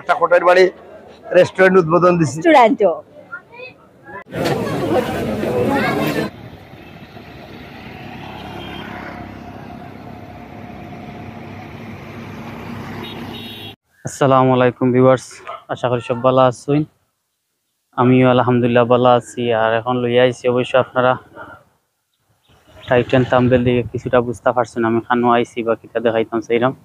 একটা কোটার বাড়ি রেস্টুরেন্ট উদ্বোধন দিছি। আসসালামু আলাইকুম ভিউয়ার্স, আশা করি সব ভালো আছেন। আমিও আলহামদুলিল্লাহ ভালো আছি। আর এখন লইয়া আইছি, অবশ্য আপনারা টাইটেন থাম্বনেল দিকে কিছুটা বুঝতে পারছেন আমি খানো আইছি বা কিটা দেখাইতাম সেইরাম।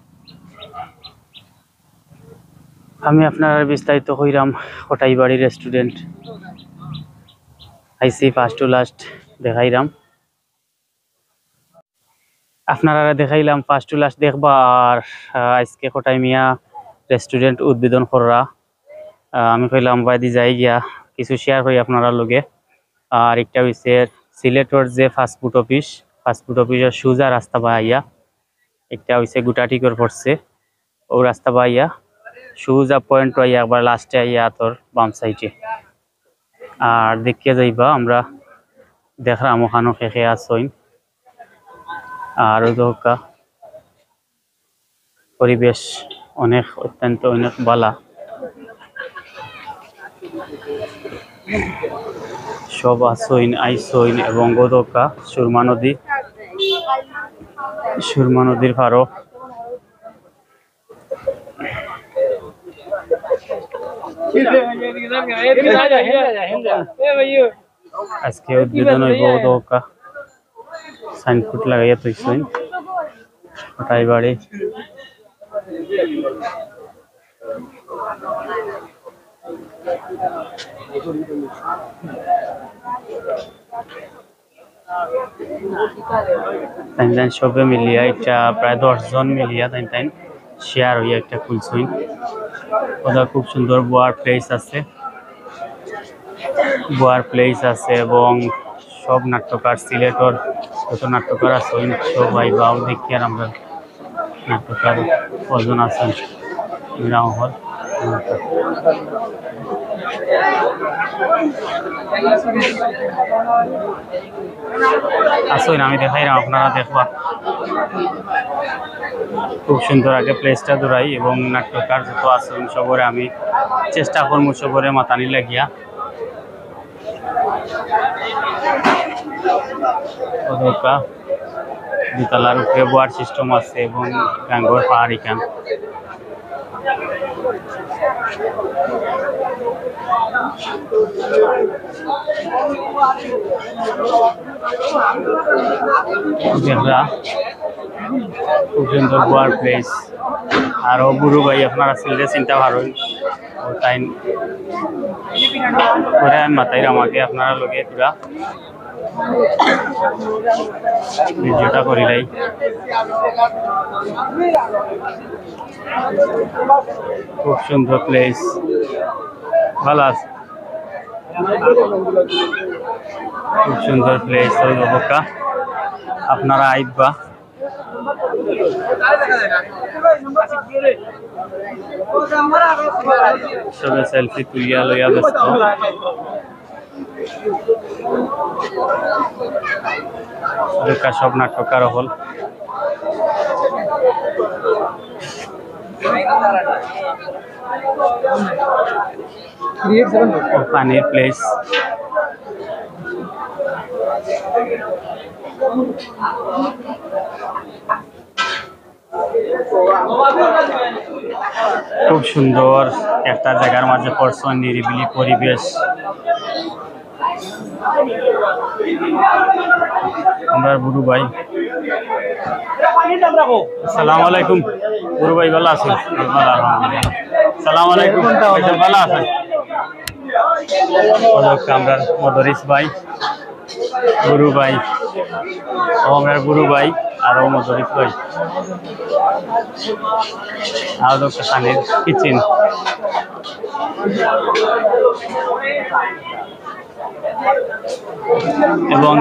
আমি আপনার বিস্তারিত হইরাম কোটাইবাড়ি রেস্টুরেন্ট আইসি ফার্স্ট টু লাস্ট দেখাইরাম। আপনারা দেখাইলাম ফার্স্ট টু লাস্ট দেখবা। আর আজকে কোটাই মিয়া রেস্টুরেন্ট উদ্বোধন করা আমি কইলাম বাইদি যাই গিয়া কিছু শেয়ার করি আপনারা লগে। আর একটা হইছে সিলেটর যে ফাস্টফুড অফিসের সুজা রাস্তা বাইয়া, একটা হইছে গুটাটিকর পড়ছে ও রাস্তা বাইয়া সুজা পয়েন্ট আইয়া একবার লাস্টে আইয়া তোর বাম সাইডে। আর দেখিয়ে যাইবা আমরা দেখলাম ওখানে খেখে আসইন। আর ওকা পরিবেশ অনেক অত্যন্ত অনেক ভালো, সব আসইন আইসইন এবং গোদকা সুরমা নদীর পারো। আজকে উদ্বোধন হইব গোদকা সাইনবোর্ড লাগাইয়া তৈছইন কোটাইবাড়ি। তাই সবে মিলিয়া এটা প্রায় 10 জন মিলিয়া তাই শেয়ার হইয়া একটা খুলছইন। ওটা খুব সুন্দর বোয়ার প্লেস আছে এবং সব নাট্যকার সিলেটর যত নাট্যকার আছেন সবাই বাউ দেখি। আর আমরা নাট্যকার কজন আছেন হল আসুন আমি দেখাইলাম, আপনারা দেখবা খুব সুন্দর। আগে প্লেসটা দৌড়াই এবং নাট্যকার যত আছেন সবরে আমি চেষ্টা করবো সবরে মাতানি লাগিয়া। দুতলার উপরে বোয়ার সিস্টেম আছে এবং গাঙ্গর পাহাড় এখান। খুব সুন্দর বোয়ার প্লেস। আর ও বুড়ু ভাই আপনারা সিললে চিন্তা ভালো তাই মাথায় আমাকে আপনারা লগে পুরা ভিডিওটা করিলাই। খুব সুন্দর প্লেস, ভালো আছে, খুব সুন্দর প্লেস। আপনারা আইবা সবে সেলফি তুলিয়া লইয়া ব্যস্ত। সব নাট্যকার হল পানির প্লেস। খুব সুন্দর একটা জায়গার মাঝে পড়ছ, নিরিবিলি পরিবেশ। আমরা বুড়ু ভাই, আসসালামু আলাইকুম। বুড়ু ভাই ভালো আছেন? আসসালামু আলাইকুম, ভালো আছেন? আমরা মদরিস ভাই, বুড়ু ভাই ও আমরা বুড়ু ভাই আর ও মদরিস ভাই। আর খানের কিচেন এবং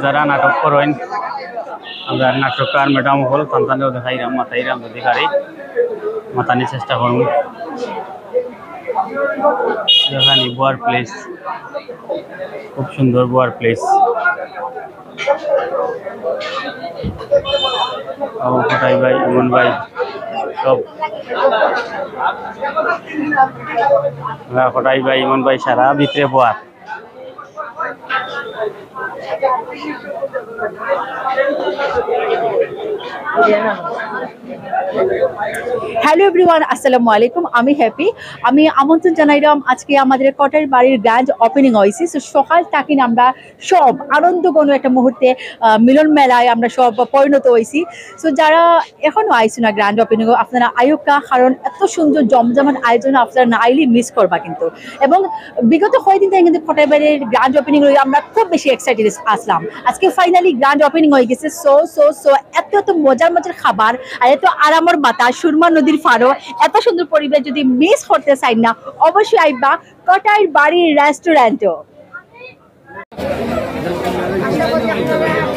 যারা নাটক করেন আমরা নাটককার ম্যাডাম হল সন্তানেও দেখাইরাম মাথাইরাম দেখারি মাতানি চেষ্টা করুন। দেখানি বোয়ার প্লেস, খুব সুন্দর বোয়ার প্লেস। কোটাই ভাই, এমন ভাই সব কটাই ভাই ইমন ভাই সারা ভিতরে পোয়ার হ্যালো এভরিওয়ান, আসসালামু আলাইকুম। আমি হ্যাপি। আমি আমন্ত্রণ জানাইলাম আজকে আমাদের কটার বাড়ির গ্র্যান্ড ওপেনিং হয়েছে। সো সকাল থেকে আমরা সব আনন্দঘন একটা মুহূর্তে মিলন মেলায় আমরা সব পরিণত হয়েছি। সো যারা এখনো আইসো না গ্র্যান্ড ওপেনিং, আপনারা আয়োকা, কারণ এত সুন্দর জমজমাট আয়োজন আপনারা না আইলে মিস করবা কিন্তু। এবং বিগত কয়েকদিন থেকে কিন্তু কটার বাড়ির গ্র্যান্ড ওপেনিং হয়ে আমরা খুব বেশি এক্সাইটেড আসলাম। আজকে ফাইনালি গ্র্যান্ড ওপেনিং হয়ে গেছে। সো এত এত মজার মজার খাবার আর এত আরামের বাতাস, সুরমা নদীর ফারো, এত সুন্দর পরিবেশ যদি মিস করতে চাই না, অবশ্যই আইবা কটার বাড়ির রেস্টুরেন্টও।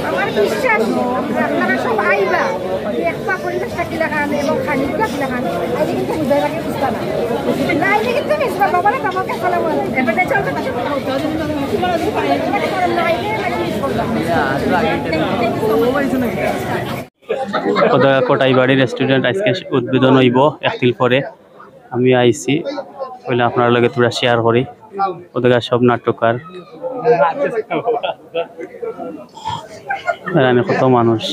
আমার বিশ্বাস আপনারা সব আইবা একটা পরিবেশ থাকলে খান এবং খানিক থাকলে খান আইলে কিন্তু বুঝাই লাগে বুঝতে না না আইলে কিন্তু মিস করবো বলে আমাকে সালাম এবারে চলবে না কোটাই বাড়ি রেস্টুরেন্ট আজকে উদ্বোধন হইব একদিন পরে। আমি আইছি বলে আপনার লগে তোরা শেয়ার করি। ওদের সব নাট্যকার, এখানে কত মানুষ।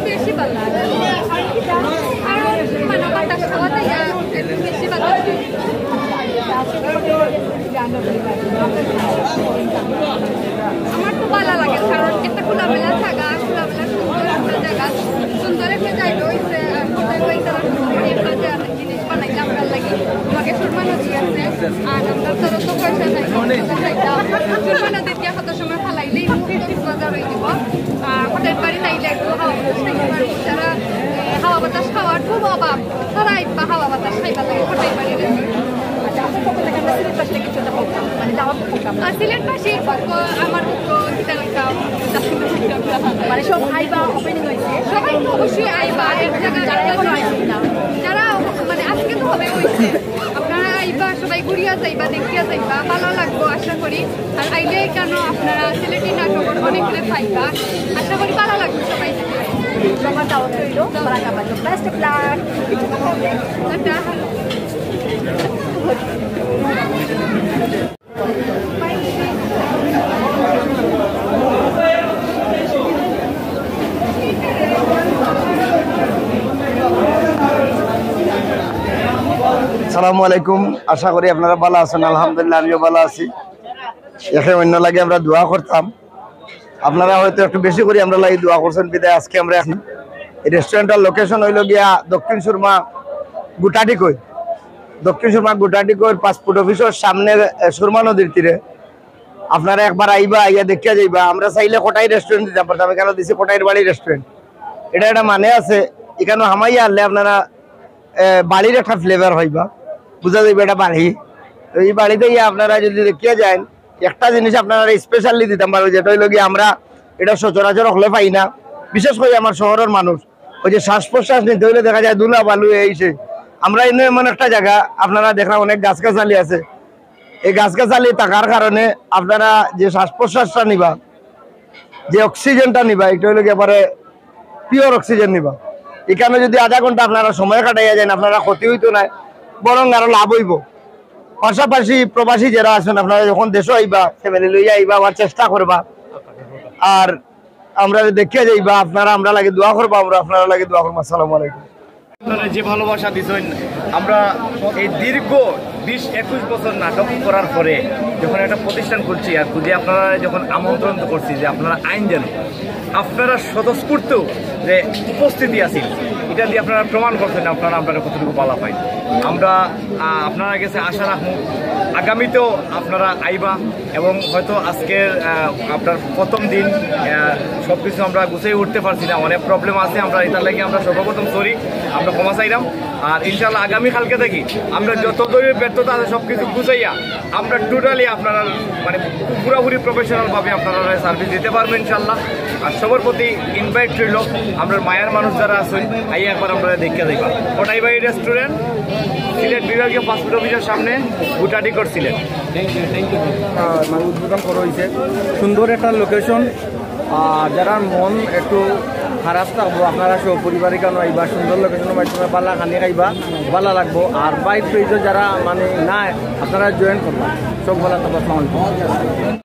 বেশি ভালো লাগে আর মানে বাতাস খাওয়াতে বেশি ভালো লাগে। আমার তো ভালো লাগে কারণ একটা খোলামেলা জায়গা, খোলামেলা সুন্দর একটা জায়গা, সুন্দর একটা জায়গা হয়েছে। জিনিস বানাইলে আমরা লাগে আমাকে সুরমা নদী আছে আর আমরা তোর তো পয়সা নাই সুরমা নদীর গিয়ে কত সময় ফালাইলেই বাজার হয়ে দিব। হোটেল বাড়ি তাইলে একটু হাওয়া বাতাস যারা হাওয়া বাতাস খাওয়ার খুব অভাব তারা বা হাওয়া বাতাস খাইবা লাগে হোটেল বাড়ির। সিলেট পাশে আমার মানে সব আইবা ওপেনিং হয়েছে, সবাই তো অবশ্যই আইবা এক জায়গায় যারা মানে আজকে তো হবে হয়েছে আপনারা আইবা সবাই ঘুরিয়া যাইবা দেখিয়া যাইবা ভালো লাগবো আশা করি। আর আইলে কেন আপনারা সিলেটি নাটক অনেকগুলো পাইবা আশা করি ভালো লাগবে সবাই। সবার দাওয়াত রইল, বেস্ট অফ লাক। আসসালামু আলাইকুম। আশা করি আপনারা ভালো আছেন। আলহামদুলিল্লাহ আমিও ভালো আছি। এখানে অন্য লাগে আমরা দোয়া করতাম, আপনারা হয়তো একটু বেশি করে আমরা লাগি দোয়া করছেন বিদায়। আজকে আমরা এখন এই রেস্টুরেন্টের লোকেশন হইল গিয়া দক্ষিণ সুরমা গুটাটিকই, দক্ষিণ সুরমা গুটাটিকই পাসপোর্ট অফিসের সামনে সুরমা নদীর তীরে। আপনারা একবার আইবা, আইয়া দেখিয়া যাইবা। আমরা চাইলে কোটাই রেস্টুরেন্ট দিতে পারতাম, এখানে দিছি কোটাইর বাড়ি রেস্টুরেন্ট। এটা একটা মানে আছে, এখানে হামাইয়া আনলে আপনারা বাড়ির একটা ফ্লেভার হইবা, বুঝা যাইবে এটা বাড়ি। তো এই বাড়িতে গিয়ে আপনারা যদি দেখিয়া যান একটা জিনিস আপনারা স্পেশালি দিতাম পারবো, যেটা হইল গিয়ে আমরা এটা সচরাচর হলে পাই না। বিশেষ করে আমার শহরের মানুষ ওই যে শ্বাস প্রশ্বাস নিতে হইলে দেখা যায় দুলা বালু এইসে। আমরা এনে এমন একটা জায়গা আপনারা দেখলাম অনেক গাছগাছালি আছে, এই গাছগাছালি থাকার কারণে আপনারা যে শ্বাস প্রশ্বাসটা নিবা, যে অক্সিজেনটা নিবা, এটা হইলে এবারে পিওর অক্সিজেন নিবা। এখানে যদি আধা ঘন্টা আপনারা সময় কাটাইয়া যান আপনারা ক্ষতি হইতো না, বরং আরো লাভ হইব। পাশাপাশি প্রবাসী যারা আছেন আপনারা যখন দেশে আইবা ফ্যামিলি লইয়া আইবা আবার চেষ্টা করবা, আর আমরা দেখিয়া যাইবা। আপনারা আমরা লাগে দোয়া করবা, আমরা আপনারা লাগে দোয়া করবো। আসসালামু আলাইকুম। আপনারা যে ভালোবাসা দিচ্ছেন, আমরা এই দীর্ঘ 20-21 বছর নাটক করার পরে যখন একটা প্রতিষ্ঠান খুলছি আর খুঁজে আপনারা যখন আমন্ত্রণ করছি যে আপনারা আইন জানেন, আপনারা স্বতঃস্ফূর্ত যে উপস্থিতি আছেন, এটা দিয়ে আপনারা প্রমাণ করছেন আপনারা কতটুকু পালা পাই। আমরা আপনারা কাছে আশা রাখবো আগামীতেও আপনারা আইবা এবং হয়তো আজকের আপনার প্রথম দিন সব কিছু আমরা গুছিয়ে উঠতে পারছি না, অনেক প্রবলেম আছে। আমরা এটার লাগে আমরা সর্বপ্রথম সরি, আমরা ক্ষমা চাইলাম। আর ইনশাল্লাহ আগামীকালকে থেকে আমরা যত ধরনের ব্যর্থতা আছে সব কিছু বুঝাইয়া আমরা টোটালি আপনারা মানে পুরোপুরি প্রফেশনালভাবে আপনারা সার্ভিস দিতে পারবেন ইনশাল্লাহ। আর সবার প্রতি ইনভাইট রইল, আমরা মায়ের মানুষ যারা আছেন আইয়া একবার আপনারা দেখে দেখবা। কোটাইবাড়ি রেস্টুরেন্ট, সিলেট বিভাগীয় পাসপোর্ট অফিসের সামনে, গুটাটি করছিলেন। মানে উদ্বোধন করা হয়েছে, সুন্দর একটা লোকেশন। আর যারা মন একটু খারাপ থাকবো আপনারা সব পরিবারের কারণ আইবা, সুন্দর লোকেশনের মাধ্যমে পাল্লা খানি খাইবা, ভালো লাগবো। আর বাইক পেজও যারা মানে নাই আপনারা জয়েন করবা, সব ভালো থাকবো।